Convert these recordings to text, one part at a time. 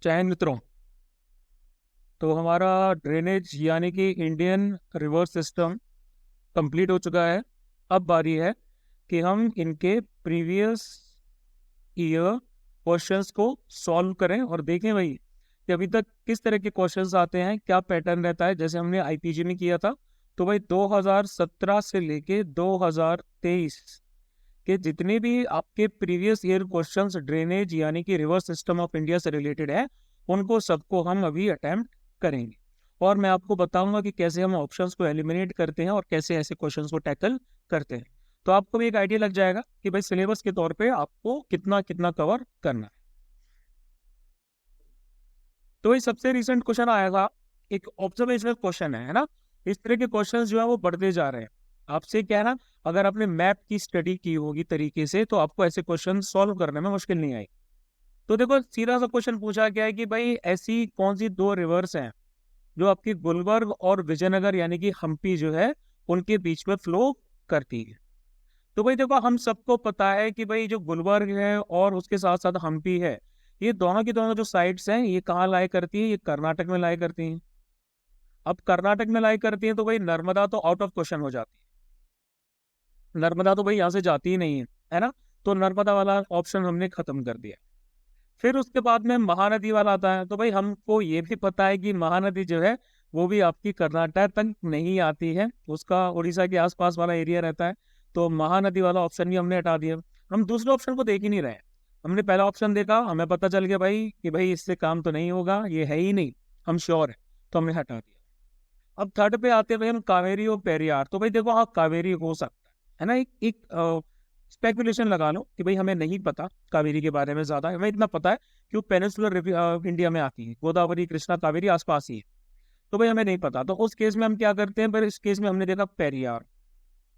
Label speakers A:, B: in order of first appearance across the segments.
A: जय हिंद मित्रों। तो हमारा ड्रेनेज यानी कि इंडियन रिवर सिस्टम कंप्लीट हो चुका है। अब बारी है कि हम इनके प्रीवियस ईयर क्वेश्चंस को सॉल्व करें और देखें भाई कि अभी तक किस तरह के क्वेश्चंस आते हैं, क्या पैटर्न रहता है। जैसे हमने आईपीजी में किया था, तो भाई 2017 से लेके 2023 के जितने भी आपके प्रीवियस ईयर क्वेश्चंस ड्रेनेज यानी कि रिवर सिस्टम ऑफ इंडिया से रिलेटेड है, उनको सबको हम अभी अटेम्प्ट करेंगे। और मैं आपको बताऊंगा कि कैसे हम ऑप्शंस को एलिमिनेट करते हैं और कैसे ऐसे क्वेश्चंस को टैकल करते हैं। तो आपको भी एक आइडिया लग जाएगा कि भाई सिलेबस के तौर पे आपको कितना कितना कवर करना है। तो ये सबसे रिसेंट क्वेश्चन आएगा, एक ऑब्जर्वेशनल क्वेश्चन है ना। इस तरह के क्वेश्चन जो है वो बढ़ते जा रहे हैं। आपसे क्या है ना, अगर आपने मैप की स्टडी की होगी तरीके से तो आपको ऐसे क्वेश्चन सॉल्व करने में मुश्किल नहीं आई। तो देखो सीधा सा क्वेश्चन पूछा गया है कि भाई ऐसी कौन सी दो रिवर्स हैं जो आपकी गुलबर्ग और विजयनगर यानी कि हम्पी जो है उनके बीच में फ्लो करती है। तो भाई देखो हम सबको पता है कि भाई जो गुलबर्ग है और उसके साथ साथ हम्पी है, ये दोनों की दोनों जो साइड्स हैं ये कहाँ लाई करती है, ये कर्नाटक में लाई करती हैं। अब कर्नाटक में लाई करती है तो भाई नर्मदा तो आउट ऑफ क्वेश्चन हो जाती है। नर्मदा तो भाई यहाँ से जाती ही नहीं है ना। तो नर्मदा वाला ऑप्शन हमने खत्म कर दिया। फिर उसके बाद में महानदी वाला आता है। तो भाई हमको ये भी पता है कि महानदी जो है वो भी आपकी कर्नाटक तक नहीं आती है, उसका उड़ीसा के आसपास वाला एरिया रहता है। तो महानदी वाला ऑप्शन भी हमने हटा दिया। हम दूसरे ऑप्शन को देख ही नहीं रहे हैं। हमने पहला ऑप्शन देखा, हमें पता चल गया भाई कि भाई इससे काम तो नहीं होगा, ये है ही नहीं, हम श्योर है, तो हमने हटा दिया। अब थर्ड पे आते हैं भाई हम कावेरी और पेरियार। तो भाई देखो हाँ कावेरी हो सकता है ना, एक स्पेकुलेशन लगा लो कि भाई हमें नहीं पता कावेरी के बारे में ज्यादा, हमें इतना पता है कि वो पेनिनसुलर इंडिया में आती है, गोदावरी कृष्णा कावेरी आसपास ही है। तो भाई हमें नहीं पता, तो उस केस में हम क्या करते हैं, पर इस केस में हमने देखा पेरियार।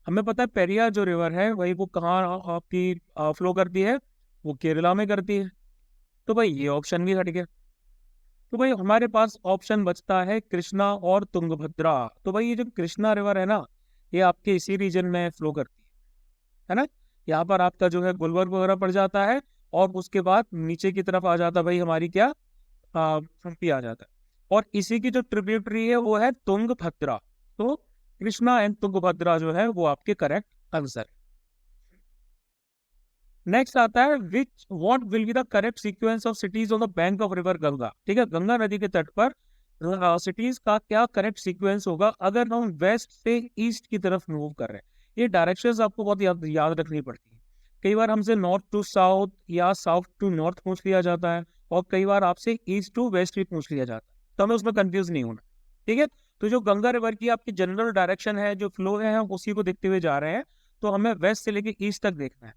A: हमें पता है पेरियार जो रिवर है वही वो कहाँ आपकी फ्लो करती है, वो केरला में करती है। तो भाई ये ऑप्शन भी हट गया। तो भाई हमारे पास ऑप्शन बचता है कृष्णा और तुंगभद्रा। तो भाई ये जो कृष्णा रिवर है ना, ये आपके इसी रीजन में फ्लो करती है ना। यहाँ पर आपका जो है गुलबर्ग वगैरह पड़ जाता है और उसके बाद नीचे की तरफ आ जाता है भाई हमारी क्या हम्पी आ जाता है। और इसी की जो ट्रिब्यूटरी है वो है तुंगभद्रा। तो कृष्णा एंड तुंगभद्रा जो है वो आपके करेक्ट आंसर। नेक्स्ट आता है विच what will be the correct sequence of CTs on the bank of river Ganga. ठीक है, गंगा नदी के तट पर सिटीज का क्या करेक्ट सीक्वेंस होगा अगर हम वेस्ट से ईस्ट की तरफ मूव कर रहे हैं। ये डायरेक्शंस आपको बहुत याद रखनी पड़ती है। कई बार हमसे नॉर्थ टू साउथ या साउथ टू नॉर्थ पूछ लिया जाता है और कई बार आपसे ईस्ट टू वेस्ट भी पूछ लिया जाता है, तो हमें उसमें कंफ्यूज नहीं होना। ठीक है, तो जो गंगा रिवर की आपकी जनरल डायरेक्शन है, जो फ्लो है, हम उसी को देखते हुए जा रहे हैं। तो हमें वेस्ट से लेके ईस्ट तक देखना है।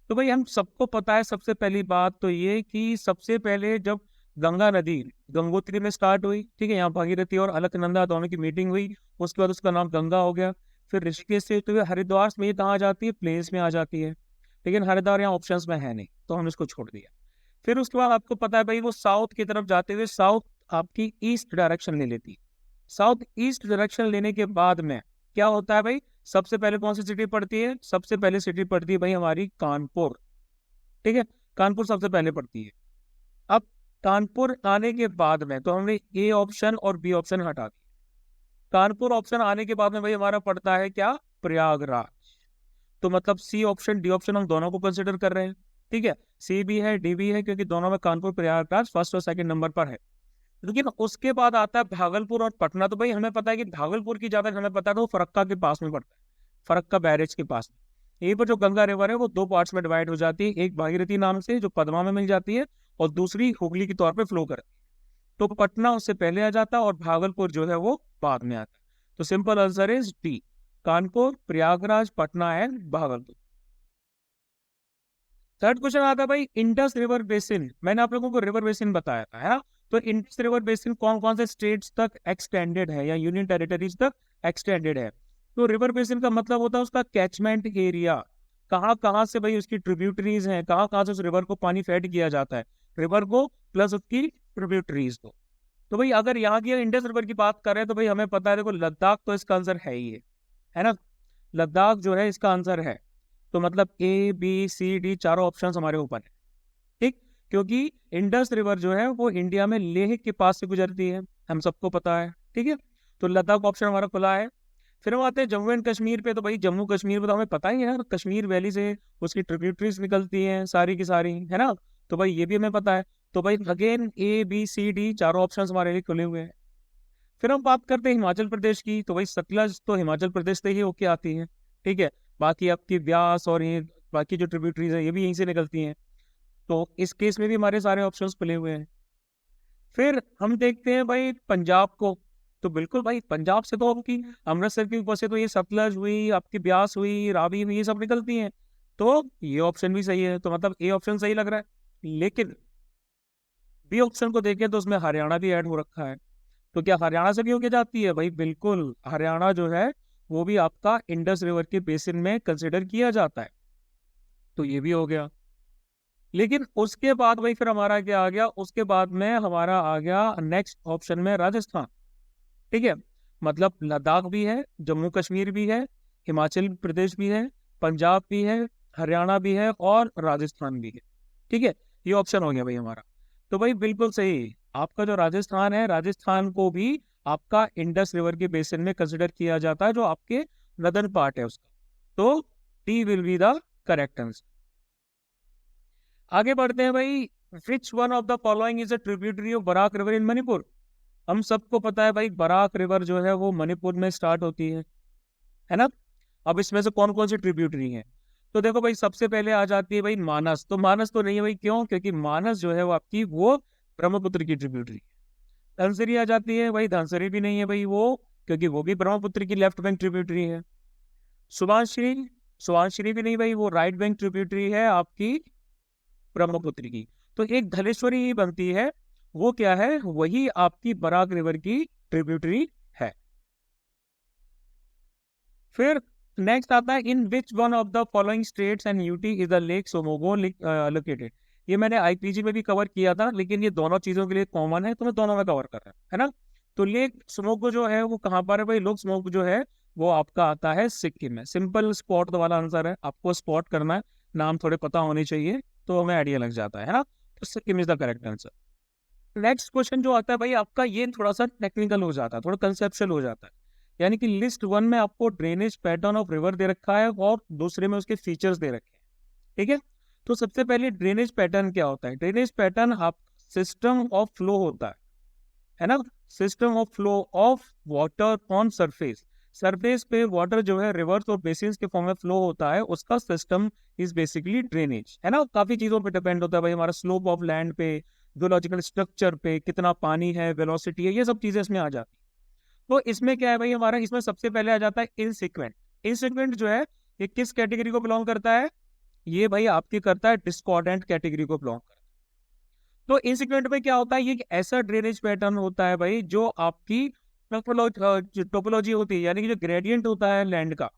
A: तो भाई हम सबको पता है सबसे पहली बात तो ये कि सबसे पहले जब गंगा नदी गंगोत्री में स्टार्ट हुई, ठीक है, यहाँ भागीरथी और अलकनंदा दोनों की मीटिंग हुई, उसके बाद उसका नाम गंगा हो गया। फिर ऋषिकेश से तो हरिद्वार में ये कहाँ जाती है, प्लेन्स में आ जाती है। लेकिन हरिद्वार यहाँ ऑप्शंस में है नहीं, तो हम इसको छोड़ दिया। फिर उसके बाद आपको पता है भाई वो साउथ की तरफ जाते हुए साउथ आपकी ईस्ट डायरेक्शन ले लेती है। साउथ ईस्ट डायरेक्शन लेने के बाद में क्या होता है भाई, सबसे पहले कौन सी सिटी पड़ती है, सबसे पहले सिटी पड़ती है भाई हमारी कानपुर। ठीक है, कानपुर सबसे पहले पड़ती है। अब कानपुर आने के बाद में तो हमने ए ऑप्शन और बी ऑप्शन हटा दिया। कानपुर ऑप्शन आने के बाद में भाई हमारा पड़ता है क्या, प्रयागराज। तो मतलब सी ऑप्शन डी ऑप्शन हम दोनों को कंसिडर कर रहे हैं। ठीक है, सी भी है डी भी है, क्योंकि दोनों में कानपुर प्रयागराज फर्स्ट और सेकंड नंबर पर है। लेकिन उसके बाद आता है भागलपुर और पटना। तो भाई हमें पता है कि भागलपुर की ज्यादा हमें पता है, तो वो फरक्का के पास में पड़ता है, फरक्का बैरेज के पास में। यहीं पर जो गंगा रिवर है वो दो पार्ट्स में डिवाइड हो जाती है, एक भागीरथी नाम से जो पद्मा में मिल जाती है और दूसरी हुगली के तौर पे फ्लो करती है। तो पटना उससे पहले आ जाता है और भागलपुर जो है वो बाद में आता है। तो simple answer is D, Kanpur Prayagraj Patna and Bhagalpur. Third question आता है भाई इंडस रिवर बेसिन। मैंने आप लोगों को रिवर बेसिन बताया था, है ना। तो इंडस रिवर बेसिन कौन कौन से स्टेट्स तक एक्सटेंडेड है या यूनियन टेरिटरीज तक एक्सटेंडेड है। तो रिवर बेसिन का मतलब होता है उसका कैचमेंट एरिया, कहाँ कहाँ से भाई उसकी ट्रिब्यूटरीज हैं, कहाँ कहाँ से उस रिवर को पानी फेड किया जाता है, रिवर को प्लस उसकी ट्रिब्यूटरीज को। तो भाई अगर यहाँ की इंडस रिवर की बात कर रहे हैं तो भाई हमें पता है, देखो लद्दाख तो इसका आंसर है ही है ना। लद्दाख जो है इसका आंसर है। तो मतलब ए बी सी डी चारों ऑप्शन हमारे ऊपर है। ठीक, क्योंकि इंडस रिवर जो है वो इंडिया में लेह के पास से गुजरती है, हम सबको पता है, ठीक है। तो लद्दाख ऑप्शन हमारा खुला है। फिर हम आते हैं जम्मू एंड कश्मीर पे। तो भाई जम्मू कश्मीर पे तो हमें पता ही है यार, कश्मीर वैली से उसकी ट्रिब्यूटरीज निकलती हैं सारी की सारी, है ना। तो भाई ये भी हमें पता है। तो भाई again A B C D चारों ऑप्शन हमारे लिए खुले हुए हैं। फिर हम बात करते हैं हिमाचल प्रदेश की। तो भाई सतलज तो हिमाचल प्रदेश से ही होके आती है, ठीक है। बाकी आपकी ब्यास और ये बाकी जो ट्रिब्यूटरीज है ये भी यहीं से निकलती हैं। तो इस केस में भी हमारे सारे ऑप्शंस खुले हुए हैं। फिर हम देखते हैं भाई पंजाब को। तो बिल्कुल भाई पंजाब से तो आपकी अमृतसर के ऊपर से तो ये सतलज हुई, आपकी ब्यास हुई, रावी हुई, ये सब निकलती हैं। तो ये ऑप्शन भी सही है, तो मतलब ए ऑप्शन सही लग रहा है। लेकिन बी ऑप्शन को देखें तो उसमें हरियाणा भी ऐड हो रखा है। तो क्या हरियाणा से भी होके जाती है? भाई बिल्कुल, हरियाणा जो है वो भी आपका इंडस रिवर के बेसिन में कंसिडर किया जाता है। तो ये भी हो गया। लेकिन उसके बाद भाई फिर हमारा क्या आ गया? उसके बाद में हमारा आ गया नेक्स्ट ऑप्शन में राजस्थान, ठीक है। मतलब लद्दाख भी है, जम्मू कश्मीर भी है, हिमाचल प्रदेश भी है, पंजाब भी है, हरियाणा भी है और राजस्थान भी है, ठीक है। ये ऑप्शन हो गया भाई हमारा। तो भाई बिल्कुल सही, आपका जो राजस्थान है, राजस्थान को भी आपका इंडस रिवर के बेसिन में कंसिडर किया जाता है, जो आपके नदर्न पार्ट है उसका। तो D will be the correct answer. आगे बढ़ते हैं भाई। Which one of the following is a tributary of Barak river in Manipur? हम सबको पता है भाई बराक रिवर जो है वो मणिपुर में स्टार्ट होती है ना। अब इसमें से कौन कौन सी ट्रिब्यूटरी है? तो देखो भाई, सबसे पहले आ जाती है भाई मानस। तो मानस तो नहीं है भाई, क्यों? क्योंकि मानस जो है वो आपकी वो ब्रह्मपुत्र की ट्रिब्यूटरी। धनसरी आ जाती है भाई, धनसरी भी नहीं है भाई वो, क्योंकि वो भी ब्रह्मपुत्र की लेफ्ट बैंक ट्रिब्यूटरी है। सुभाषिरी, सुभाषिरी भी नहीं भाई, वो राइट बैंक ट्रिब्यूटरी है आपकी ब्रह्मपुत्र की। तो एक धलेश्वरी ही बनती है, वो क्या है? वही आपकी बराक रिवर की ट्रिब्यूटरी है। फिर नेक्स्ट आता है, in which one of the following states and UT is the lake Tsomgo located? ये मैंने आईपीजी में भी कवर किया था, लेकिन ये दोनों चीजों के लिए कॉमन है, तो मैं दोनों में कवर कर रहा हूँ, है ना। तो लेक सोमोगो जो है वो कहाँ पर है भाई? लेक सोमोगो जो है वो आपका आता है सिक्किम में। सिंपल स्पॉट वाला आंसर है, आपको स्पॉट करना है, नाम थोड़े पता होने चाहिए तो हमें आइडिया लग जाता है ना। तो Sikkim is the correct answer. Next question जो आता है भाई आपका, ये थोड़ा सा टेक्निकल हो जाता है, थोड़ा कंसेप्चुअल हो जाता है। यानी कि लिस्ट 1 में आपको ड्रेनेज पैटर्न ऑफ रिवर दे रखा है और दूसरे में उसके फीचर्स दे रखे हैं, ठीक है। तो सबसे पहले ड्रेनेज पैटर्न क्या होता है? ड्रेनेज पैटर्न आप सिस्टम ऑफ फ्लो होता है ना। System of flow of water on surface. Surface पे वाटर जो है रिवर्स और बेसिन्स के फॉर्म में फ्लो होता है, उसका सिस्टम इज बेसिकली ड्रेनेज, है ना। काफी चीजों पे डिपेंड होता है भाई, हमारा स्लोप ऑफ लैंड पे, जियोलॉजिकल स्ट्रक्चर पे, कितना पानी है, वेलोसिटी है, ये सब चीजें इसमें आ जाती है। तो इसमें क्या है भाई हमारा, इसमें सबसे पहले आ जाता है इनसिक्वेंट। इनसिक्वेंट जो है ये किस कैटेगरी को बिलोंग करता है? ये भाई आपकी करता है डिस्कॉर्डेंट कैटेगरी को बिलोंग करता है। तो इनसिक्वेंट में क्या होता है? ये एक ऐसा ड्रेनेज पैटर्न होता है भाई जो आपकी टोपोलॉजी होती है, यानी कि जो ग्रेडियंट होता है लैंड का,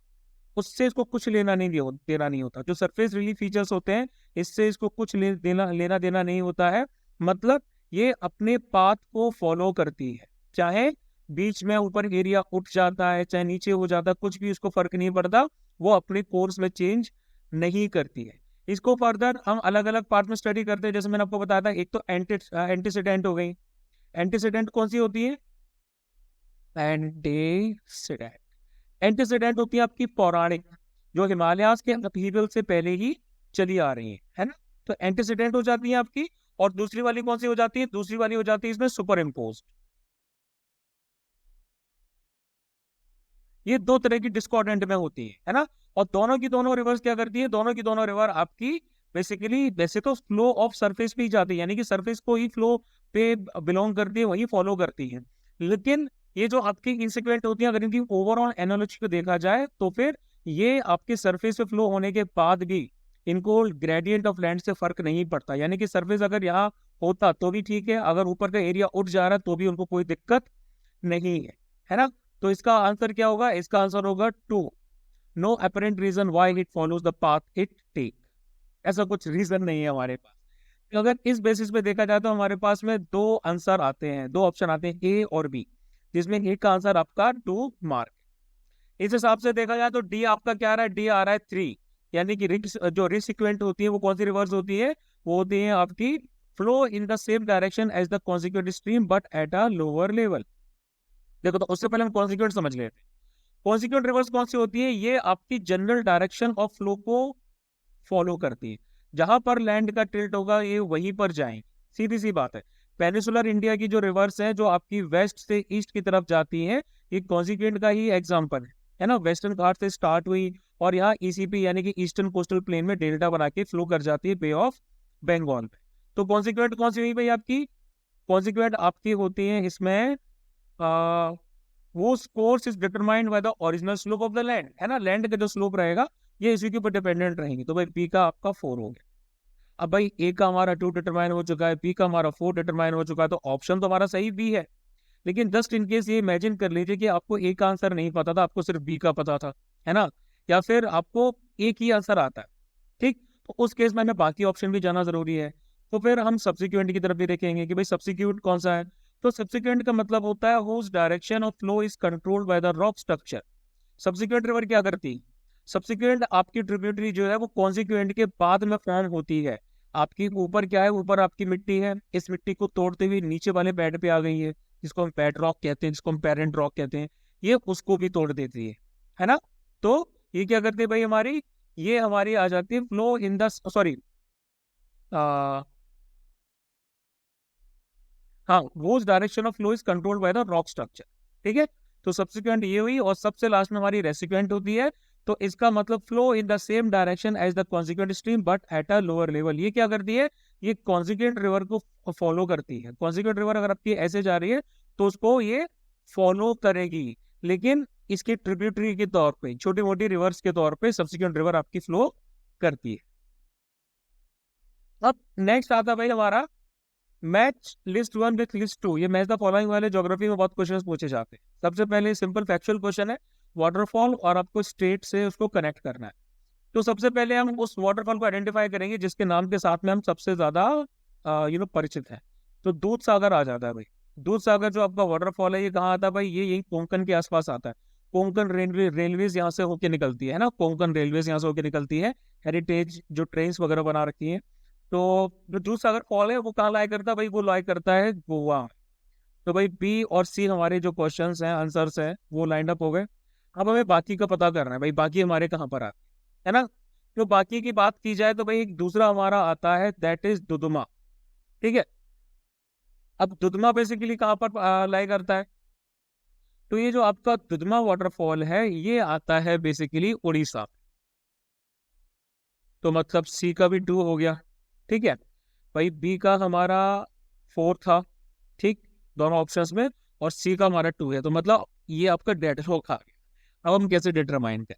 A: उससे इसको कुछ देना नहीं होता। जो सरफेस रिलीफ फीचर्स होते हैं, इससे इसको कुछ लेना देना नहीं होता है। मतलब ये अपने पाथ को फॉलो करती है, चाहे बीच में ऊपर एरिया उठ जाता है, चाहे नीचे हो जाता है, कुछ भी उसको फर्क नहीं पड़ता, वो अपने कोर्स में चेंज नहीं करती है। इसको फर्दर हम अलग अलग पार्ट में स्टडी करते हैं, जैसे मैंने आपको बताया था। एक तो एंटीसीडेंट हो गई। एंटीसीडेंट कौन सी होती है? एंटीसीडेंट, एंटीसीडेंट होती है आपकी पौराणिक, जो हिमालयाज के अपहीवल से पहले ही चली आ रही है ना। तो एंटीसीडेंट हो जाती है आपकी। और दूसरी वाली कौन सी हो जाती है? दूसरी वाली हो जाती है इसमें सुपर इम्पोज। ये दो तरह की डिस्कॉर्डेंट में होती है ना। और दोनों की दोनों रिवर्स क्या करती है? दोनों की दोनों रिवर आपकी बेसिकली वैसे तो फ्लो ऑफ सरफेस पे ही जाती है, यानी कि सरफेस को ही फ्लो पे बिलोंग करती है, वही फॉलो करती है। लेकिन ये जो आपकी इंसिक्वेंट होती है, अगर इनकी ओवरऑल एनालॉजी को देखा जाए तो फिर ये आपके सरफेस पे फ्लो होने के बाद भी इनको ग्रेडियंट ऑफ लैंड से फर्क नहीं पड़ता। यानी कि सरफेस अगर यहाँ होता तो भी ठीक है, अगर ऊपर का एरिया उठ जा रहा है तो भी उनको कोई दिक्कत नहीं है ना। तो इसका आंसर क्या होगा? इसका आंसर होगा 2। No apparent reason why it follows the path it take. ऐसा कुछ रीजन नहीं है हमारे पास। तो अगर इस बेसिस पे देखा जाए तो हमारे पास में दो आंसर आते हैं, दो ऑप्शन आते हैं, ए और बी, जिसमें ए का आंसर आपका 2 मार्क। इस हिसाब से देखा जाए तो डी आपका क्या आ रहा है? डी आ रहा है 3। यानी कि जो रिसिक्वेंट होती है वो कौन सी रिवर्स होती है? वो होती है आपकी flow in the same direction as the consequent stream but at a lower level. देखो, तो उससे पहले हम कॉन्सिक्वेंट समझ लेते हैं। कॉन्सिक्वेंट रिवर्स कौन सी होती है? ये आपकी जनरल डायरेक्शन ऑफ फ्लो को फॉलो करती है। जहां पर लैंड का टिल्ट होगा ये वहीं पर जाएंगे, सीधी सी बात है। पेनिसुलर इंडिया की जो रिवर्स है, जो आपकी वेस्ट से ईस्ट की तरफ जाती है, ये कॉन्सिक्वेंट का ही एग्जाम्पल है ना। वेस्टर्न घाट से स्टार्ट हुई और यहाँ ईसीपी यानी कि ईस्टर्न कोस्टल प्लेन में डेल्टा बना के फ्लो कर जाती है बे ऑफ बंगाल में। तो कॉन्सिक्वेंट कौन सी हुई भाई आपकी? कॉन्सिक्वेंट आपकी होती है इसमें वो course is determined by the original slope of the land, है ना। लैंड का जो स्लोप रहेगा ये इसी के ऊपर डिपेंडेंट रहेंगी। तो भाई बी का आपका 4 हो गया। अब भाई ए का हमारा 2 डिटरमाइन हो चुका है, बी का हमारा 4 डिटरमाइन हो चुका है, तो ऑप्शन तो हमारा सही बी है। लेकिन जस्ट इन केस ये इमेजिन कर लीजिए कि आपको ए का आंसर नहीं पता था, आपको सिर्फ बी का पता था, है ना, या फिर आपको एक ही आंसर आता है, ठीक। तो उस केस में हमें बाकी ऑप्शन भी जाना जरूरी है। तो फिर हम सब्सिक्वेंट की तरफ भी देखेंगे कि भाई सब्सिक्वेंट कौन सा है। तो सब्सिक्वेंट का मतलब होता है whose direction of flow is controlled by the rock structure. Subsequent river क्या करती है? सब्सिक्वेंट आपकी ट्रिब्यूटरी जो है वो कॉन्सिक्वेंट के बाद में फॉर्म होती है। आपकी ऊपर क्या है? ऊपर आपकी मिट्टी है, इस मिट्टी को तोड़ते हुए नीचे वाले बेड पे आ गई है, जिसको हम बेड रॉक कहते हैं, जिसको हम पेरेंट रॉक कहते हैं, ये उसको भी तोड़ देती है ना। तो ये क्या करते हैं भाई हमारी, ये हमारी आ जाती है फ्लो इन द सॉरी हाँ, वो direction of flow is controlled by the rock structure, ठीक है। तो सब्सिक्वेंट ये हुई, और सबसे लास्ट में हमारी रेसिक्वेंट होती है। तो इसका मतलब flow in the same direction as the consequent stream but at a lower level. ये क्या करती है? ये कॉन्सिक्वेंट रिवर को फॉलो करती है। कॉन्सिक्वेंट रिवर अगर आपकी ऐसे जा रही है तो उसको ये फॉलो करेगी, लेकिन इसके ट्रिब्यूटरी के तौर पे, छोटी मोटी रिवर्स के तौर पे सब्सिक्वेंट रिवर आपकी फ्लो करती है। अब नेक्स्ट आता है भाई हमारा मैच लिस्ट 1 विथ लिस्ट 2। ये मैच द फॉलोइंग वाले ज्योग्राफी में बहुत क्वेश्चंस पूछे जाते हैं। सबसे पहले सिंपल फैक्चुअल क्वेश्चन है, वाटरफॉल और आपको स्टेट से उसको कनेक्ट करना है। तो सबसे पहले हम उस वाटरफॉल को आइडेंटिफाई करेंगे जिसके नाम के साथ में हम सबसे ज्यादा परिचित हैं। तो दूध सागर आ जाता है भाई। दूध सागर जो आपका वाटरफॉल है ये कहाँ आता है भाई? ये यही कोंकण के आसपास आता है। कोंकण रेलवेज यहाँ से होके निकलती है ना, कोंकण रेलवेज यहाँ से होके निकलती है। हेरिटेज जो ट्रेन वगैरह बना रखी है। तो जो दूध सागर फॉल है वो कहाँ लाई करता है भाई? वो लाई करता है गोवा। तो भाई बी और सी हमारे जो क्वेश्चंस हैं, आंसर्स हैं, वो लाइंड अप हो गए। अब हमें बाकी का पता करना है भाई, बाकी हमारे कहाँ पर आते है ना। तो बाकी की बात की जाए तो भाई एक दूसरा हमारा आता है, दैट इज दुदुमा, ठीक है। अब दुदुमा बेसिकली कहाँ पर लाई करता है? तो ये जो आपका दुदुमा वाटरफॉल है ये आता है बेसिकली उड़ीसा। तो मतलब सी का भी 2 हो गया, ठीक है। भाई बी का हमारा 4 था, ठीक, दोनों ऑप्शंस में, और सी का हमारा 2 है। तो मतलब ये आपका डेड लॉक आ गया। अब हम कैसे डिटरमाइन करें?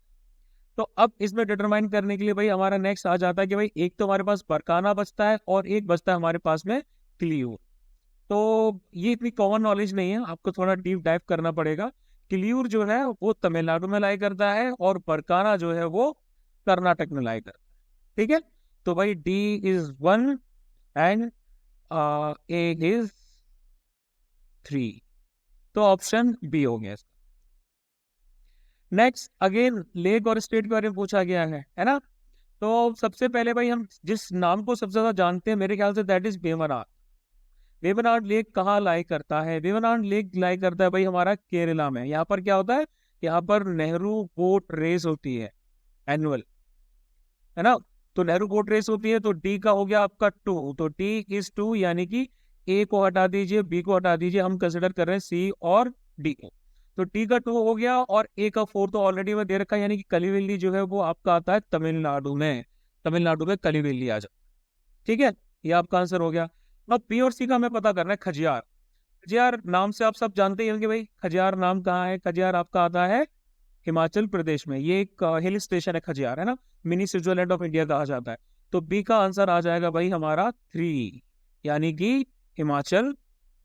A: तो अब इसमें डिटरमाइन करने के लिए भाई हमारा नेक्स्ट आ जाता है कि भाई एक तो हमारे पास बरकाना बचता है और एक बचता है हमारे पास में क्लियूर। तो ये इतनी कॉमन नॉलेज नहीं है, आपको थोड़ा डीप डाइव करना पड़ेगा। क्लियूर जो है वो तमिलनाडु में लाई करता है और बरकाना जो है वो कर्नाटक में लाई करता है, ठीक है। तो भाई D is 1 and A is 3। तो ऑप्शन बी हो गया। नेक्स्ट अगेन लेक और स्टेट के बारे में पूछा गया है ना। तो सबसे पहले भाई हम जिस नाम को सबसे ज्यादा जानते हैं मेरे ख्याल से, दैट इज वेवनाड। वेवनाड लेक कहाँ लाई करता है? वेवनाड लेक लाई करता है भाई हमारा केरला में। यहाँ पर क्या होता है? यहाँ पर नेहरू बोट रेस होती है, एनुअल, है ना। तो नेहरू बोट रेस होती है। तो डी का हो गया आपका 2, तो डी इज 2, यानी कि ए को हटा दीजिए, बी को हटा दीजिए, हम कंसिडर कर रहे हैं सी और डी को। तो टी का 2 हो गया और ए का 4 तो ऑलरेडी मैं दे रखा है, यानी कि कलिवेली जो है वो आपका आता है तमिलनाडु में। तमिलनाडु में कलिवेली आ जाए, ठीक है। ये आपका आंसर हो गया। अब बी और सी का हमें पता करना है खजियार। खजियार नाम से आप सब जानते ही होंगे भाई, खजियार नाम कहाँ है? खजियार आपका आता है हिमाचल प्रदेश में। ये एक हिल स्टेशन है खजियार, है ना, मिनी स्विट्जरलैंड ऑफ इंडिया कहा जाता है। तो बी का आंसर आ जाएगा भाई हमारा 3, यानी कि हिमाचल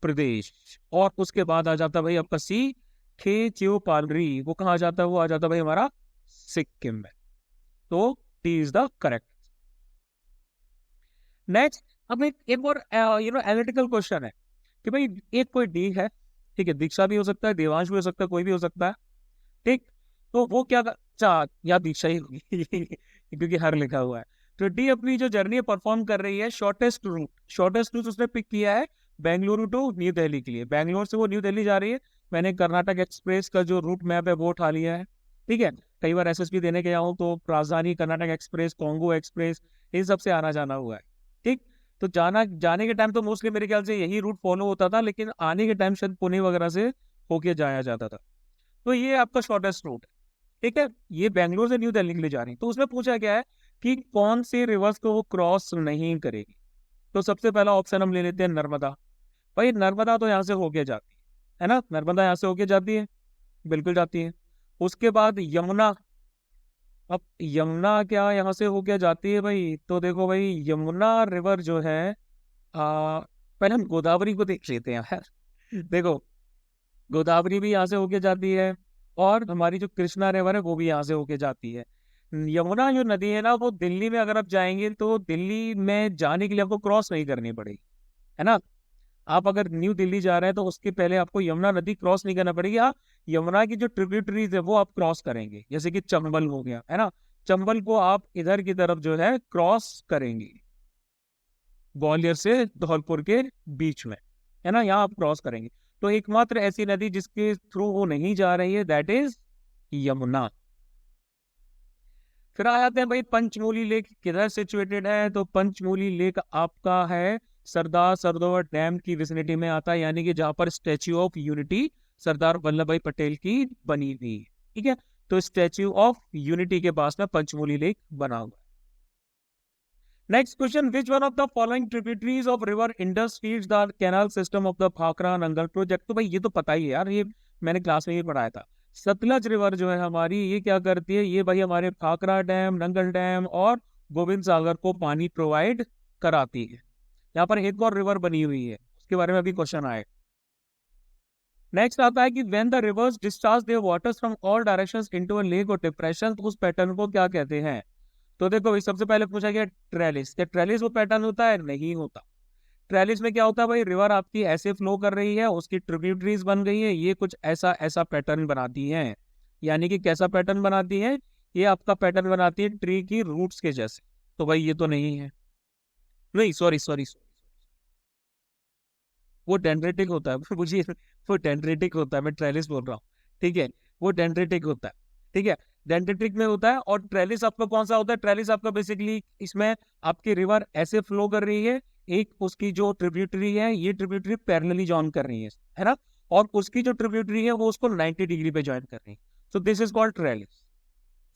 A: प्रदेश। और उसके बाद आ जाता है भाई आपका सी, खे पालरी, वो कहाँ आ जाता है? वो आ जाता है भाई हमारा सिक्किम में। तो T is the correct. Next अब एक और एनालिटिकल क्वेश्चन है कि भाई एक कोई डी है, ठीक है, दीक्षा भी हो सकता है, देवांश भी हो सकता है, कोई भी हो सकता है, ठीक। तो वो क्या, अच्छा या दीक्षा ही होगी क्योंकि हर लिखा हुआ है। टी अपनी जो जर्नी परफॉर्म कर रही है शॉर्टेस्ट रूट उसने पिक किया है बेंगलुरु टू न्यू दिल्ली के लिए। बेंगलोर से वो न्यू दिल्ली जा रही है। मैंने कर्नाटक एक्सप्रेस का जो रूट मैप है वो उठा लिया है। ठीक है, कई बार एसएसबी देने के आऊँ तो राजधानी कर्नाटक एक्सप्रेस, कॉन्गो एक्सप्रेस, इन सब से आना जाना हुआ है। ठीक, तो जाने के टाइम तो मोस्टली मेरे ख्याल से यही रूट फॉलो होता था, लेकिन आने के टाइम शायद पुणे वगैरह से होके जाया जाता था। तो ये आपका शॉर्टेस्ट रूट है। ठीक है, ये बेंगलोर से न्यू दिल्ली के लिए जा रही है। तो उसमें पूछा गया है कि कौन से रिवर्स को वो क्रॉस नहीं करेगी। तो सबसे पहला ऑप्शन हम ले लेते हैं नर्मदा। भाई नर्मदा तो यहाँ से होके जाती है ना, नर्मदा यहाँ से होके जाती है, बिल्कुल जाती है। उसके बाद यमुना। अब यमुना क्या यहाँ से होके जाती है भाई? तो देखो भाई, यमुना रिवर जो है, पहले हम गोदावरी को देख लेते हैं यार। देखो, गोदावरी भी यहाँ से होके जाती है, और हमारी जो कृष्णा रिवर है वो भी यहाँ से होके जाती है। यमुना जो नदी है ना, वो दिल्ली में अगर आप जाएंगे तो दिल्ली में जाने के लिए आपको क्रॉस नहीं करनी पड़ेगी, है ना। आप अगर न्यू दिल्ली जा रहे हैं तो उसके पहले आपको यमुना नदी क्रॉस नहीं करना पड़ेगी। हाँ, यमुना की जो ट्रिब्यूटरीज है वो आप क्रॉस करेंगे, जैसे कि चंबल हो गया, है ना। चंबल को आप इधर की तरफ जो है क्रॉस करेंगे, ग्वालियर से धौलपुर के बीच में, है ना, यहाँ आप क्रॉस करेंगे। तो एकमात्र ऐसी नदी जिसके थ्रू वो नहीं जा रही है, दैट इज यमुना। फिर आ जाते हैं भाई, पंचमूली लेक किधर सिचुएटेड है? तो पंचमूली लेक आपका है सरदार सरोवर डैम की विसिनिटी में आता है, यानी कि जहां पर statue of unity Sardar Vallabh भाई पटेल की बनी हुई है। ठीक है, तो स्टैच्यू ऑफ यूनिटी के पास में पंचमूली लेक बना हुआ है। Next question, which one of the following tributaries of river Indus feeds the canal system of the Bhakra Nangal project? तो भाई ये तो पता ही है यार, ये मैंने क्लास में ही पढ़ाया था। सतलज रिवर जो है हमारी, ये क्या करती है? ये भाई हमारे भाखड़ा डैम, नंगल डैम और गोविंद सागर को पानी प्रोवाइड कराती है। यहाँ पर एक और रिवर बनी हुई है, उसके बारे में अभी क्वेश्चन आए। नेक्स्ट आता है कि when the rivers discharge their waters from all directions into a lake और डिप्रेशन, तो उस पैटर्न को क्या कहते हैं? तो देखो भाई, सबसे पहले पूछा गया ट्रेलिस। क्या ट्रेलिस वो पैटर्न होता है? नहीं होता। ट्रेलिस में क्या होता है भाई, रिवर आपकी ऐसे फ्लो कर रही है, उसकी ट्रिब्यूटरीज बन गई है, ये कुछ ऐसा ऐसा पैटर्न बनाती है। यानी कि कैसा पैटर्न बनाती है? ये आपका पैटर्न बनाती है ट्री की रूट्स के जैसे। तो भाई ये तो नहीं है। नहीं, सॉरी सॉरी, वो डेंड्रेटिक होता है मुझे, वो डेंड्रेटिक होता है, मैं ट्रेलिस बोल रहा हूँ। ठीक है, वो डेंड्रेटिक होता है। ठीक है, डेंड्रेटिक में होता है। और ट्रेलिस आपका कौन सा होता है? ट्रेलिस आपका बेसिकली इसमें आपकी रिवर ऐसे फ्लो कर रही है, एक उसकी जो ट्रिब्यूटरी है, ये ट्रिब्यूटरी पैरेलली जॉइन कर रही है ना, और उसकी जो ट्रिब्यूटरी है वो उसको 90 डिग्री पे ज्वाइन कर रही है। So this is called trellis.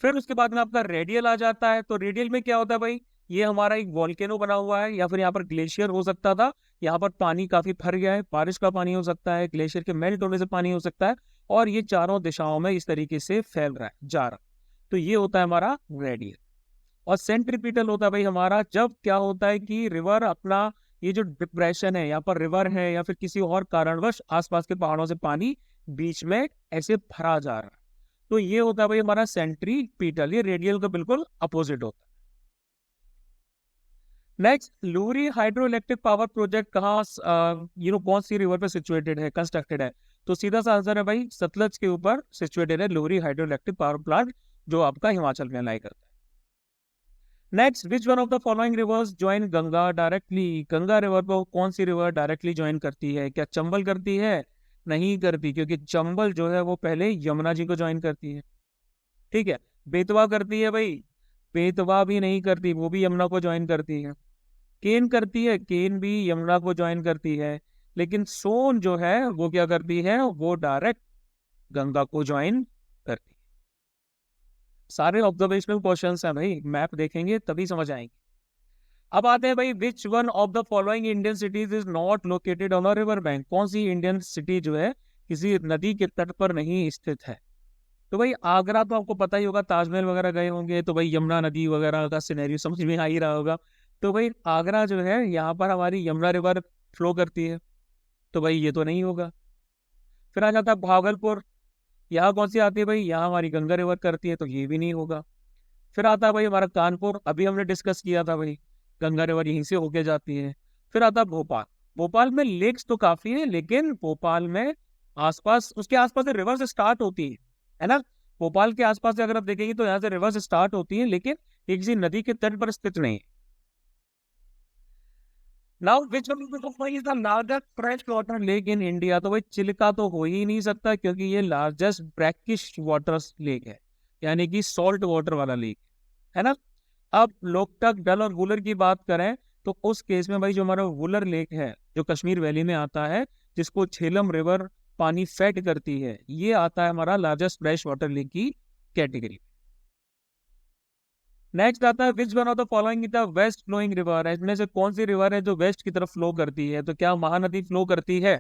A: फिर उसके बाद में आपका रेडियल आ जाता है। तो रेडियल में क्या होता है भाई? ये हमारा एक वॉल्केनो बना हुआ है, या फिर यहाँ पर ग्लेशियर हो सकता था, यहाँ पर पानी काफी भर गया है, बारिश का पानी हो सकता है, ग्लेशियर के मेल्ट होने से पानी हो सकता है, और ये चारों दिशाओं में इस तरीके से फैल रहा है, जा रहा। तो ये होता है हमारा रेडियल। और सेंट्रीपिटल होता है भाई हमारा, जब क्या होता है कि रिवर अपना ये जो डिप्रेशन है, यहाँ पर रिवर है या फिर किसी और कारणवश आसपास के पहाड़ों से पानी बीच में ऐसे भरा जा रहा है, तो ये होता है भाई हमारा सेंट्रीपिटल। ये रेडियल का बिल्कुल अपोजिट होता है। Next, Lurie hydro electric power project कहाँ, कौन सी रिवर पे सिचुएटेड है, कंस्ट्रक्टेड है? तो सीधा सा आंसर है भाई, सतलज के ऊपर सिचुएटेड है Lurie hydro electric power plant, जो आपका हिमाचल में लाई करता है। Next, which one of the following rivers join Ganga directly? Ganga river को कौन सी रिवर डायरेक्टली ज्वाइन करती है? क्या चंबल करती है? नहीं करती, क्योंकि चंबल जो है वो पहले यमुना जी को ज्वाइन करती है। ठीक है, बेतवा करती है भाई? बेतवा भी नहीं करती, वो भी यमुना को ज्वाइन करती है। केन करती है? केन भी यमुना को ज्वाइन करती है। लेकिन सोन जो है वो क्या करती है? वो डायरेक्ट गंगा को ज्वाइन करती है। सारे ऑब्जर्वेशनल क्वेश्चंस हैं भाई, मैप देखेंगे तभी समझ आएंगे। अब आते हैं भाई, which one of the following Indian cities is not located on a river bank? कौन सी इंडियन सिटी जो है किसी नदी के तट पर नहीं स्थित है? तो भाई आगरा तो आपको पता ही होगा, ताजमहल वगैरह गए होंगे तो भाई यमुना नदी वगैरह का सिनेरियो समझ में आ ही रहा होगा। तो भाई आगरा जो है, यहाँ पर हमारी यमुना रिवर फ्लो करती है, तो भाई ये तो नहीं होगा। फिर आ जाता है भागलपुर, यहाँ कौन सी आती है भाई? यहाँ हमारी गंगा रिवर करती है, तो ये भी नहीं होगा। फिर आता है भाई हमारा कानपुर, अभी हमने डिस्कस किया था भाई, गंगा रिवर यहीं से होके जाती है। फिर आता है भोपाल, भोपाल में लेक्स तो काफी है, लेकिन भोपाल में आसपास, उसके आसपास से रिवर से स्टार्ट होती है ना। भोपाल के आसपास से अगर आप देखेंगे तो यहाँ से रिवर से स्टार्ट होती है, लेकिन ये किसी नदी के तट पर स्थित नहीं है। Now which is the largest fresh water lake in India? तो भाई चिल्का तो हो ही नहीं सकता, क्योंकि ये लार्जेस्ट ब्रैकिश वाटर लेक है, यानी कि सॉल्ट वाटर वाला लेक है ना। अब लोकटक, डल और वुलर की बात करें तो उस केस में भाई जो हमारा वुलर लेक है, जो कश्मीर वैली में आता है, जिसको झेलम रिवर पानी फेड करती है, ये आता है हमारा लार्जेस्ट फ्रेश वाटर लेक की कैटेगरी। नेक्स्ट आता है which one of the following is the west flowing river? इसमें से कौन सी रिवर है जो वेस्ट की तरफ फ्लो करती है? तो क्या महानदी फ्लो करती है?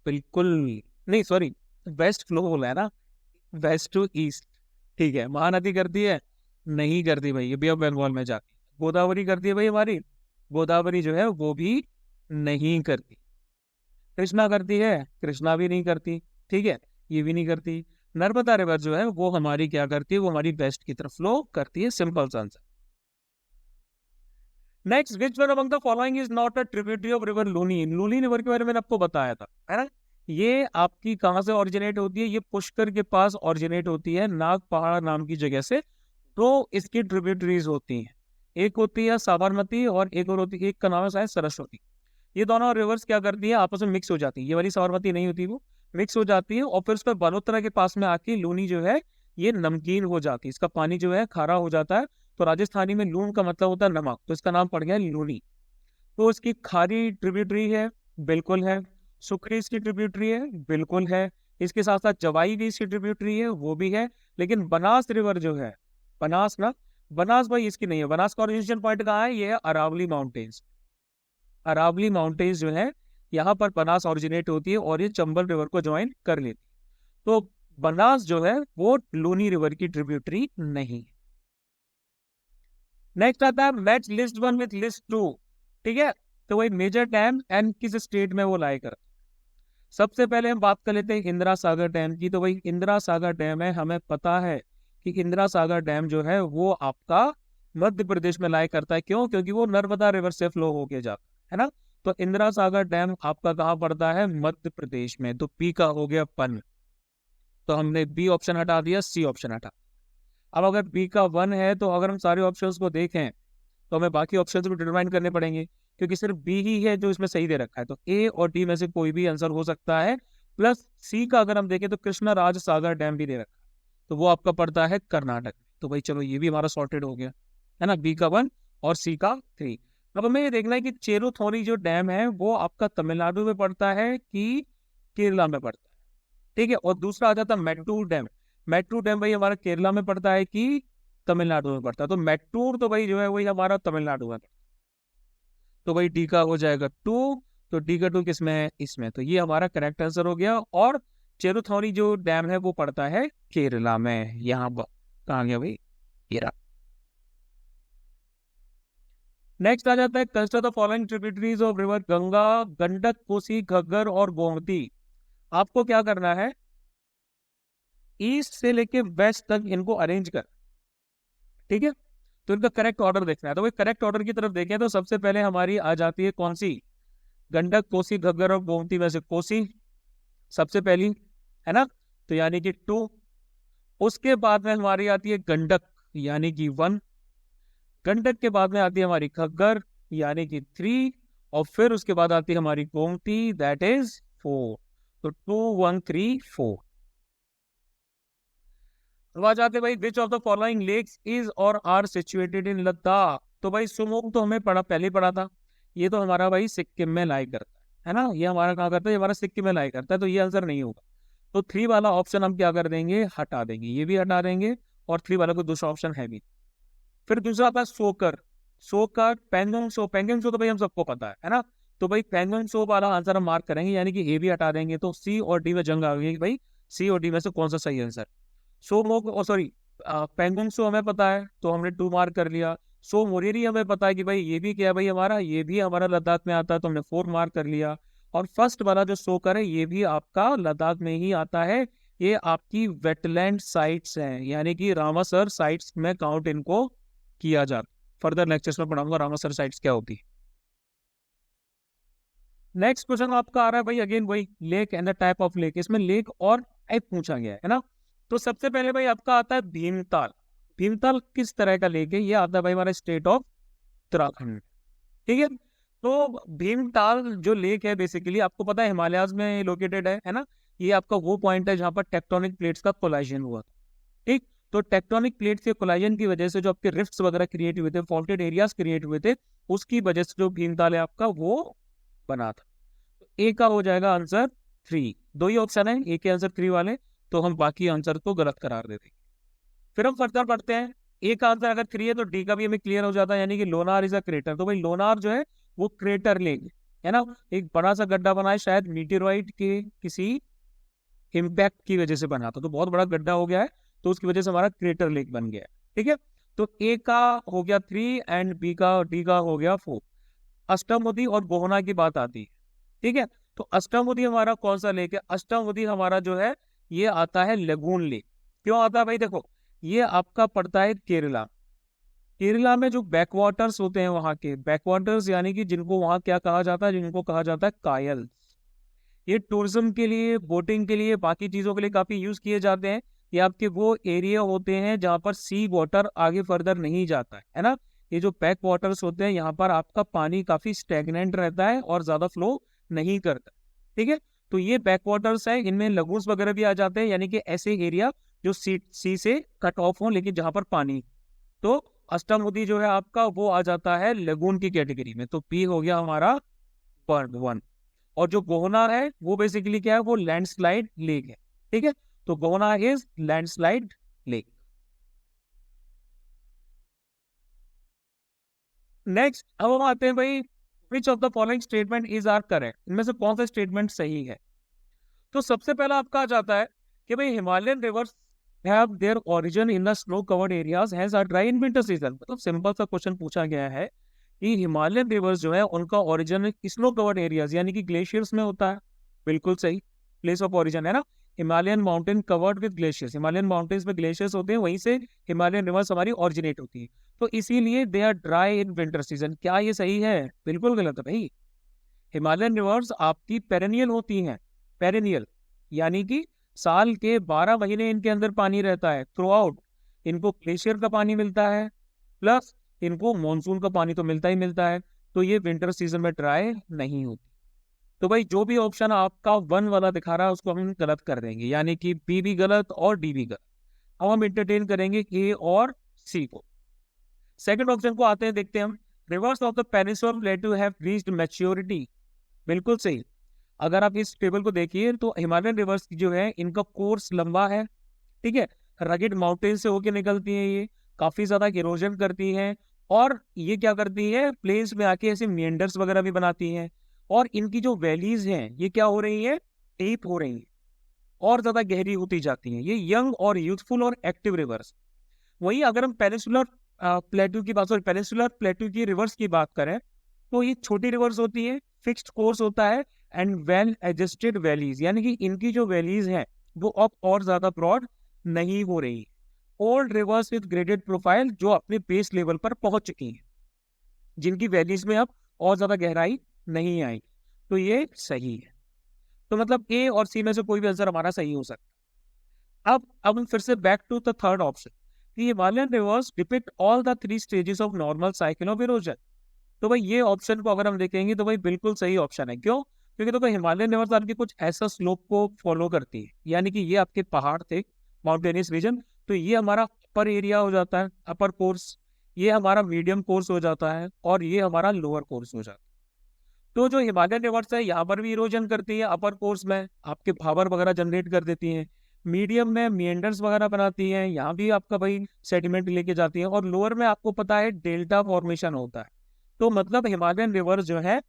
A: बिल्कुल नहीं, सॉरी, वेस्ट फ्लो बोला है ना, वेस्ट टू ईस्ट। ठीक है, महानदी करती है? नहीं करती भाई, ये बे ऑफ बंगाल में जाती है। गोदावरी करती है भाई हमारी? गोदावरी जो है वो भी नहीं करती। कृष्णा करती है? कृष्णा भी नहीं करती। ठीक है, ये भी नहीं करती। नर्मदा रिवर जो है वो हमारी क्या करती है? वो हमारी वेस्ट की तरफ फ्लो करती है। सिंपल सा answer. Next, which one among the following is not a tributary of river Luni? Luni river के बारे में मैंने आपको बताया था, है ना। ये आपकी कहाँ से ऑरिजिनेट होती है? ये पुष्कर के पास ऑरिजिनेट होती है, नाग पहाड़ नाम की जगह से। तो इसकी ट्रिब्यूटरीज होती हैं, एक होती है साबरमती और एक और होती है, एक का नाम है शायद सरस्वती। ये दोनों रिवर्स क्या करती है? आपस में मिक्स हो जाती है। ये वाली साबरमती नहीं होती, वो मिक्स हो जाती है और फिर उसका बलोत्रा के पास में आके लूनी जो है ये नमकीन हो जाती है, इसका पानी जो है खारा हो जाता है। तो राजस्थानी में लून का मतलब होता है नमक, तो इसका नाम पड़ गया लूनी। तो इसकी खारी ट्रिब्यूटरी है? बिल्कुल है। सुखरी इसकी ट्रिब्यूटरी है? बिल्कुल है। इसके साथ साथ जवाई भी इसकी ट्रिब्यूटरी है, वो भी है। लेकिन बनास रिवर जो है, बनास ना, बनास भाई इसकी नहीं है। बनास का ओरिजिन पॉइंट कहाँ है? ये है अरावली माउंटेन्स। अरावली माउंटेन्स जो है यहाँ पर बनास ओरिजिनेट होती है और ये चंबल रिवर को ज्वाइन कर लेती है। तो बनास जो है वो लूनी रिवर की ट्रिब्यूटरी नहीं है। नेक्स्ट आता है match list one with list two. ठीक है, तो वही मेजर डैम एंड किस स्टेट में वो लाई कर। सबसे पहले हम बात कर लेते हैं इंदिरा सागर डैम की। तो भाई इंदिरा सागर डैम है, हमें पता है कि इंदिरा सागर डैम जो है वो आपका मध्य प्रदेश में लाई करता है। क्यों? क्योंकि वो नर्मदा रिवर से फ्लो होके जाता है ना। तो इंदिरा सागर डैम आपका कहाँ पड़ता है? मध्य प्रदेश में। तो पी का हो गया पन, तो हमने बी ऑप्शन हटा दिया, सी ऑप्शन हटा। अब अगर बी का वन है तो अगर हम सारे ऑप्शंस को देखें तो हमें बाकी ऑप्शंस भी डिटरमाइन करने पड़ेंगे, क्योंकि सिर्फ बी ही है जो इसमें सही दे रखा है। तो ए और डी में से कोई भी आंसर हो सकता है। प्लस सी का अगर हम देखें तो कृष्णा राज सागर डैम भी दे रखा है, तो वो आपका पड़ता है कर्नाटक। तो भाई चलो ये भी हमारा सॉर्टेड हो गया, है ना। बी का वन और सी का थ्री। अब हमें ये देखना है कि चेरुथोरी जो डैम है वो आपका तमिलनाडु में पड़ता है कि केरला में पड़ता है। ठीक है, और दूसरा आ जाता है मेट्टूर डैम। मेट्टूर डैम भाई हमारा केरला में पड़ता है कि तमिलनाडु में पड़ता है? तो मेट्टूर तो भाई जो है वही हमारा तमिलनाडु में। तो भाई डी का हो जाएगा टू। तो डी का टू किसमें है? इसमें। तो ये हमारा करेक्ट आंसर हो गया। और चेरुथौरी जो डैम है वो पड़ता है केरला में। यहाँ कहाँ गया भाई? ये रहा। नेक्स्ट आ जाता है consider the following tributaries of river Ganga, Gandak, Kosi, Ghaggar और गोमती। आपको क्या करना है? ईस्ट से लेके वेस्ट तक इनको अरेंज कर। ठीक है, तो इनका करेक्ट ऑर्डर देखना है। तो भाई करेक्ट ऑर्डर की तरफ देखें तो सबसे पहले हमारी आ जाती है कौन सी? गंडक, कोसी, घग्गर और गोमती में से कोसी सबसे पहली, है ना। तो यानी कि टू। उसके बाद में हमारी आती है गंडक, यानी कि वन। गंडक के बाद में आती है हमारी घग्गर, यानी कि थ्री। और फिर उसके बाद आती है हमारी गोमती, दैट इज फोर। तो टू, वन, थ्री, फोर। अब आ जाते भाई which of the following lakes is और आर सिचुएटेड इन लद्दाख। तो भाई सुमोग तो हमें पहले पढ़ा था, ये तो हमारा भाई सिक्किम में लाई करता है ना। ये हमारा कहाँ करता है? ये हमारा सिक्किम में लाई करता है, तो ये आंसर नहीं होगा। तो थ्री वाला ऑप्शन हम क्या कर देंगे? हटा देंगे, ये भी हटा देंगे। और थ्री वाला कोई दूसरा ऑप्शन है भी। फिर दूसरा आता है सोकर। सोकर, पेंगोंग सो। पेंगोंग सो तो भाई हम सबको पता है ना। तो भाई पेंगोंग सो वाला आंसर हम मार्क करेंगे, यानी कि ए भी हटा देंगे। तो सी और डी में जंग आ गई भाई, सी और डी में से कौन सा सही आंसर? सो मोक ओ सॉरी, पेंगुइन सो हमें पता है तो हमने टू मार्क कर लिया। सो मोरेरी हमें पता है कि भाई ये भी क्या है भाई हमारा, ये भी हमारा लद्दाख में आता है, तो हमने फोर मार्क कर लिया। और फर्स्ट वाला जो सोकर है ये भी आपका लद्दाख में ही आता है। ये आपकी वेटलैंड साइट्स हैं, यानी कि रामासर साइट्स में काउंट इनको किया जाता। फर्दर लेक्चर्स में पढ़ाऊंगा रामासर साइट्स क्या होती है। नेक्स्ट क्वेश्चन आपका आ रहा है भाई अगेन वही lake and the type of lake. इसमें लेक और टाइप पूछा गया है ना। तो सबसे पहले भाई आपका आता है भीमताल। भीमताल किस तरह का लेक है? ये आता है भाई हमारा स्टेट ऑफ उत्तराखंड। ठीक है, तो भीमताल जो लेक है बेसिकली आपको पता है हिमालयाज में लोकेटेड है ना। ये आपका वो पॉइंट है जहां पर टेक्टोनिक प्लेट्स का कोलाइजन हुआ था। ठीक, तो टेक्टोनिक प्लेट्स के कोलाइजन की वजह से जो आपके रिफ्ट्स वगैरह क्रिएट हुए थे, फॉल्टेड एरियाज क्रिएट हुए थे, उसकी वजह से जो भीमताल है आपका वो बना था। तो ए का हो जाएगा आंसर 3। दो ही ऑप्शन है ए के आंसर 3 वाले, तो हम बाकी आंसर को गलत करार दे देंगे। फिर हम फर्दर पढ़ते हैं। ए का आंसर अगर 3 है तो डी का भी हमें क्लियर हो जाता है, यानी कि लोनार इज अ क्रेटर। तो भाई लोनार जो है वो क्रेटर लेक है ना, एक बड़ा सा गड्ढा बना है, शायद मीटेरॉइड के किसी इम्पैक्ट की वजह से बना था, तो बहुत बड़ा गड्ढा हो गया है, तो उसकी वजह से हमारा क्रेटर लेक बन गया है। ठीक है, तो ए का हो गया 3 एंड बी का डी का हो गया 4। अष्टमुदी और गोहना की बात आती है। ठीक है, तो अष्टमुदी हमारा कौन सा लेक है? अष्टमुदी हमारा जो है ये आता है लगून लेक। क्यों आता है भाई? देखो, ये आपका पड़ता है केरला। केरला में जो बैकवाटर्स होते हैं, वहां के बैकवाटर्स यानी कि जिनको वहां क्या कहा जाता है, जिनको कहा जाता है कायल, ये टूरिज्म के लिए, बोटिंग के लिए, बाकी चीजों के लिए काफी यूज किए जाते हैं। ये आपके वो एरिया होते हैं जहां पर सी वाटर आगे फर्दर नहीं जाता है ना। ये जो बैक वाटर्स होते हैं यहाँ पर आपका पानी काफी स्टेगनेंट रहता है और ज्यादा फ्लो नहीं करता। ठीक है, तो ये बैक वाटर्स है, इनमें लगून्स वगैरह भी आ जाते हैं, यानी कि ऐसे एरिया जो सी से कट ऑफ हो लेकिन जहां पर पानी। तो अष्टमुदी जो है आपका वो आ जाता है लगून की कैटेगरी में। तो पी हो गया हमारा पॉइंट 1। और जो गोहना है वो बेसिकली क्या है? वो लैंडस्लाइड लेक है। ठीक है, तो Gohna is landslide lake. Next अब हम आते हैं भाई, which of the following statement is are correct? इनमें से कौन सा स्टेटमेंट सही है? तो सबसे पहला आपका आ जाता है कि भाई Himalayan rivers have their origin in the snow covered areas has are dry in winter season. मतलब सिंपल सा क्वेश्चन पूछा गया है कि हिमालयन रिवर्स जो है उनका ओरिजिन स्नो कवर्ड एरियाज यानी कि ग्लेशियर्स में होता है। बिल्कुल सही, प्लेस ऑफ ओरिजिन है ना, Himalayan mountain covered with glaciers. Himalayan mountains में ग्लेशियर्स होते हैं, वहीं से हिमालयन रिवर्स हमारी ओरिजिनेट होती है। तो इसीलिए they are dry in winter season. क्या ये सही है? बिल्कुल गलत है भाई। हिमालयन रिवर्स आपकी पेरेनियल होती हैं। पेरेनियल यानी कि साल के 12 महीने इनके अंदर पानी रहता है थ्रू आउट। इनको ग्लेशियर का पानी मिलता है, प्लस इनको मॉनसून का पानी तो मिलता ही मिलता है। तो ये विंटर सीजन में ड्राई नहीं होती। तो भाई जो भी ऑप्शन आपका 1 वाला दिखा रहा है उसको हम गलत कर देंगे, यानी कि बी भी गलत और डी भी गलत। अब हम इंटरटेन करेंगे ए और सी को। सेकंड ऑप्शन को आते हैं, देखते हैं हम। Reverse of the peninsular प्लेटू have reached maturity. बिल्कुल सही। अगर आप इस टेबल को देखिए तो हिमालयन रिवर्स जो है इनका कोर्स लंबा है। ठीक है, रगेड माउंटेन से होके निकलती हैं, ये काफी ज्यादा इरोजन करती हैं, और ये क्या करती है? प्लेन्स में आके ऐसे मेंडर्स वगैरह भी बनाती हैं। और इनकी जो वैलीज हैं ये क्या हो रही है? डीप हो रही है और ज्यादा गहरी होती जाती हैं। ये यंग और यूथफुल और एक्टिव रिवर्स। वही अगर हम पेनिनसुलर प्लेटू की बात, सॉरी पेनिनसुलर प्लेटू की रिवर्स की बात करें तो ये छोटी रिवर्स होती है, फिक्स्ड कोर्स होता है एंड वेल एडजस्टेड वैलीज, यानी कि इनकी जो वैलीज हैं वो अब और ज्यादा ब्रॉड नहीं हो रही। Old reverse with graded profile जो अपने बेस लेवल पर पहुंच चुकी हैं, जिनकी वैलीज में अब और ज्यादा गहराई नहीं आई। तो ये सही है। तो मतलब ए और सी में से कोई भी आंसर हमारा सही हो सकता है। अब हम फिर से back to the third option. Himalayan rivers depict all the 3 stages of normal cycle of erosion. तो भाई ये ऑप्शन को अगर हम देखेंगे तो भाई बिल्कुल सही ऑप्शन है। क्यों? क्योंकि देखो हिमालयन रिवर्स आपकी कुछ ऐसा स्लोप को फॉलो करती है, यानी कि ये आपके पहाड़ थे, माउंटेनियस रीजन, तो ये हमारा अपर एरिया हो जाता है, अपर कोर्स। ये हमारा मीडियम कोर्स हो जाता है और ये हमारा लोअर कोर्स हो जाता है। तो जो हिमालयन रिवर्स है यहाँ पर भी इरोजन करती है, अपर कोर्स में आपके भावर वगैरह जनरेट कर देती हैं, मीडियम में मिएंडर्स वगैरह बनाती हैं, यहाँ भी आपका भाई सेडिमेंट लेके जाती है, और लोअर में आपको पता है डेल्टा फॉर्मेशन होता है। तो मतलब हिमालयन रिवर्स जो है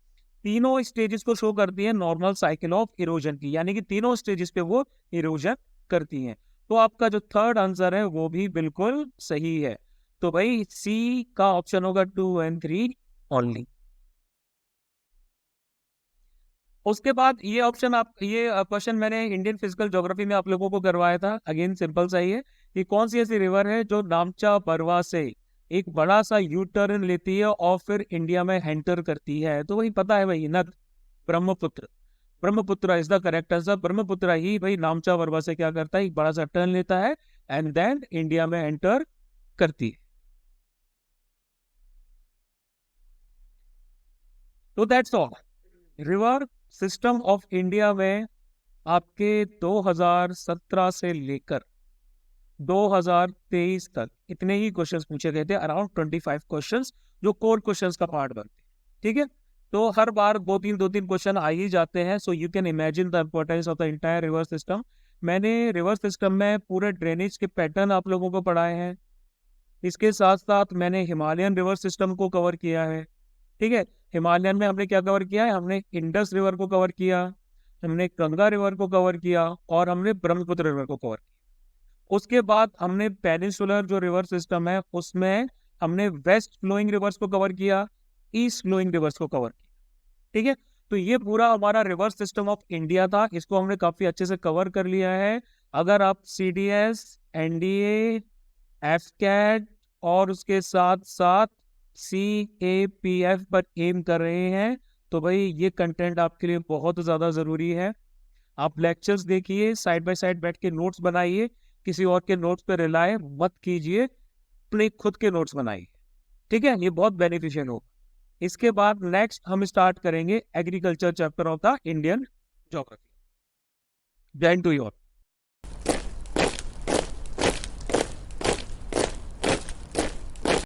A: तीनों स्टेजेस को शो करती है नॉर्मल साइकिल ऑफ इरोजन की, यानी कि तीनों स्टेजेस पे वो इरोजन करती हैं। तो आपका जो थर्ड आंसर है वो भी बिल्कुल सही है। तो भाई सी का ऑप्शन होगा 2 एंड 3 ओनली। उसके बाद ये ऑप्शन, आप ये क्वेश्चन मैंने इंडियन फिजिकल ज्योग्राफी में आप लोगों को करवाया था। अगेन सिंपल सा ही है कि कौन सी ऐसी रिवर है जो नामचा बरवा से एक बड़ा सा यू टर्न लेती है और फिर इंडिया में एंटर करती है? तो वही पता है भाई, नद, Brahmaputra. Brahmaputra is the correct answer. Brahmaputra ही भाई नामचा बरवा से क्या करता है? एक बड़ा सा टर्न लेता है एंड देन इंडिया में एंटर करती है। तो that's all. River system of India में आपके 2017 से लेकर 2023 तक इतने ही क्वेश्चंस पूछे गए थे, अराउंड 25 क्वेश्चंस, जो कोर क्वेश्चंस का पार्ट बनते हैं। ठीक है, तो हर बार दो तीन क्वेश्चन आ ही जाते हैं। So you can imagine the importance of the entire river system. मैंने रिवर सिस्टम में पूरे ड्रेनेज के पैटर्न आप लोगों को पढ़ाए हैं। इसके साथ साथ मैंने हिमालयन रिवर सिस्टम को कवर किया है। ठीक है, हिमालयन में हमने क्या कवर किया है, हमने इंडस रिवर को कवर किया, हमने गंगा रिवर को कवर किया, और हमने ब्रह्मपुत्र रिवर को कवर किया। उसके बाद हमने पेनिनसुलर जो रिवर सिस्टम है उसमें हमने वेस्ट फ्लोइंग रिवर्स को कवर किया, ईस्ट फ्लोइंग रिवर्स को कवर किया। ठीक है, तो ये पूरा हमारा रिवर सिस्टम ऑफ इंडिया था, इसको हमने काफी अच्छे से कवर कर लिया है। अगर आप CDS, NDA, एफकैट और उसके साथ साथ CAPF पर एम कर रहे हैं तो भाई ये कंटेंट आपके लिए बहुत ज़्यादा ज़रूरी है। आप लेक्चर्स देखिए, साइड बाय साइड बैठ के नोट्स बनाइए, किसी और के नोट्स पे रिलाय मत कीजिए, अपने खुद के नोट्स बनाइए। ठीक है, ये बहुत बेनिफिशियल हो। इसके बाद नेक्स्ट हम स्टार्ट करेंगे agriculture chapter of the Indian geography. जय हिंद टू यू ऑल।